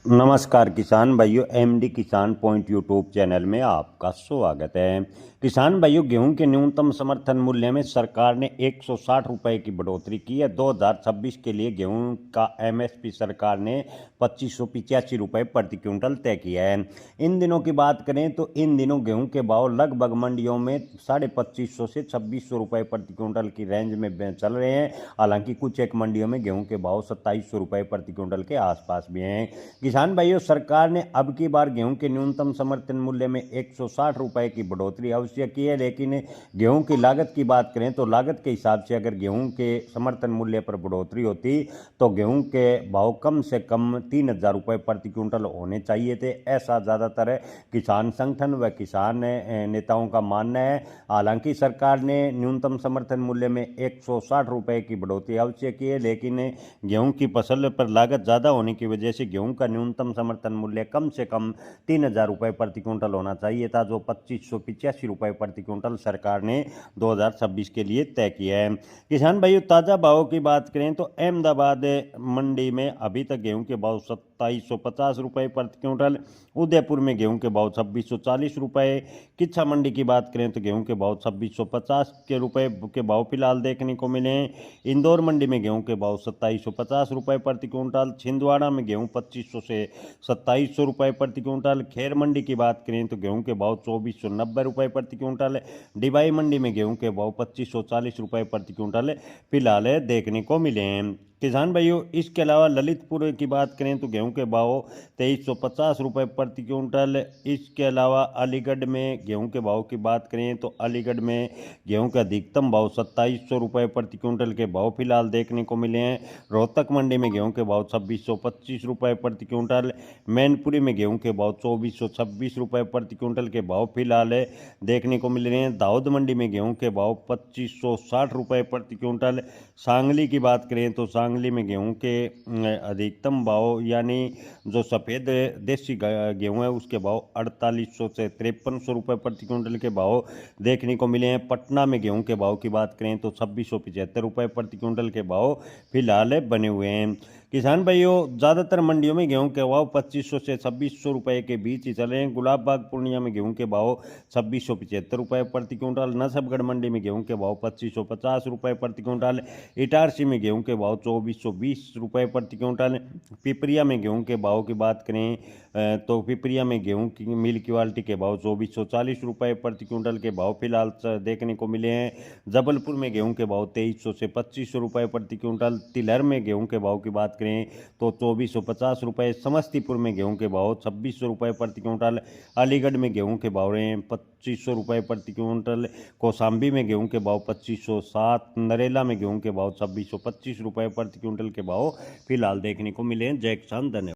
नमस्कार किसान भाइयों, एमडी किसान पॉइंट यूट्यूब चैनल में आपका स्वागत है। किसान भाइयों, गेहूं के न्यूनतम समर्थन मूल्य में सरकार ने 160 रुपए की बढ़ोतरी की है। 2026 के लिए गेहूं का एमएसपी सरकार ने 2585 रुपए प्रति क्विंटल तय किया है। इन दिनों की बात करें तो इन दिनों गेहूं के भाव लगभग मंडियों में 2550 से 2600 रुपए प्रति क्विंटल की रेंज में चल रहे हैं। हालांकि कुछ एक मंडियों में गेहूं के भाव 2700 रुपए प्रति क्विंटल के आसपास भी हैं। किसान भाइयों, सरकार ने अब की बार गेहूं के न्यूनतम समर्थन मूल्य में 160 रुपए की बढ़ोतरी अवश्य की है, लेकिन गेहूं की लागत की बात करें तो लागत के हिसाब से अगर गेहूं के समर्थन मूल्य पर बढ़ोतरी होती तो गेहूं के भाव कम से कम 3000 रुपये प्रति क्विंटल होने चाहिए थे। ऐसा ज़्यादातर किसान संगठन व किसान नेताओं का मानना है। हालांकि सरकार ने न्यूनतम समर्थन मूल्य में 160 रुपये की बढ़ोतरी अवश्य की है, लेकिन गेहूं की फसल पर लागत ज़्यादा होने की वजह से गेहूं का न्यूनतम समर्थन मूल्य कम से कम 3000 रुपये प्रति क्विंटल होना चाहिए था, जो 2585 रुपये प्रति क्विंटल सरकार ने 2026 के लिए तय किया है। किसान भाइयों, ताज़ा भावों की बात करें तो अहमदाबाद मंडी में अभी तक गेहूं के भाव 2750 रुपये प्रति क्विंटल, उदयपुर में गेहूं के भाव 2640 रुपये, किच्छा मंडी की बात करें तो गेहूं के भाव 2650 के रुपये के भाव फिलहाल देखने को मिले हैं। इंदौर मंडी में गेहूं के भाव 2750 रुपये प्रति क्विंटल, छिंदवाड़ा में गेहूं 2500 से 2700 रुपये प्रति क्विंटल, खेर मंडी की बात करें तो गेहूं के भाव 2490 रुपये प्रति क्विंटल, डिबाई मंडी में गेहूं के भाव 2540 रुपये प्रति क्विंटल फिलहाल देखने को मिले हैं। किसान भाइयों, इसके अलावा ललितपुर की बात करें तो गेहूं के भाव 2350 रुपये प्रति क्विंटल। इसके अलावा अलीगढ़ में गेहूं के भाव की बात करें तो अलीगढ़ में गेहूं का अधिकतम भाव 2700 रुपये प्रति क्विंटल के भाव फिलहाल देखने को मिले हैं। रोहतक मंडी में गेहूं के भाव 2625 रुपये प्रति क्विंटल, मैनपुरी में गेहूं के भाव 2426 रुपये प्रति क्विंटल के भाव फिलहाल देखने को मिल रहे हैं। दाऊद मंडी में गेहूं के भाव 2560 रुपये प्रति क्विंटल। सांगली की बात करें तो सांगली में गेहूं के अधिकतम भाव यानी जो सफ़ेद देसी गेहूं है उसके भाव 4800 से 5300 रुपये प्रति क्विंटल के भाव देखने को मिले हैं। पटना में गेहूं के भाव की बात करें तो 2675 रुपये प्रति क्विंटल के भाव फिलहाल बने हुए हैं। किसान भाइयों, ज़्यादातर मंडियों में गेहूं के भाव 2500 से 2600 रुपये के बीच ही चले हैं। गुलाब बाग पूर्णिया में गेहूं के भाव 2675 रुपये प्रति क्विंटल, नसबगढ़ मंडी में गेहूं के भाव 2550 रुपये प्रति क्विंटल, इटारसी में गेहूं के भाव 2420 रुपये प्रति क्विंटल। पिपरिया में गेहूं के भाव की बात करें तो पिपरिया में गेहूं की मिल क्वालिटी के भाव 2440 रुपये प्रति क्विंटल के भाव फिलहाल देखने को मिले हैं। जबलपुर में गेहूं के भाव 2300 से 2500 रुपये प्रति क्विंटल। तिलहर में गेहूं के भाव की बात करें तो 2450 रुपये। समस्तीपुर में गेहूं के भाव 2600 रुपये प्रति क्विंटल। अलीगढ़ में गेहूं के भाव रहे 2500 रुपये प्रति क्विंटल। कौशाम्बी में गेहूं के भाव 2507। नरेला में गेहूं के भाव 2625 रुपये प्रति क्विंटल के भाव फिलहाल देखने को मिले हैं। जय किसान, धन्यवाद।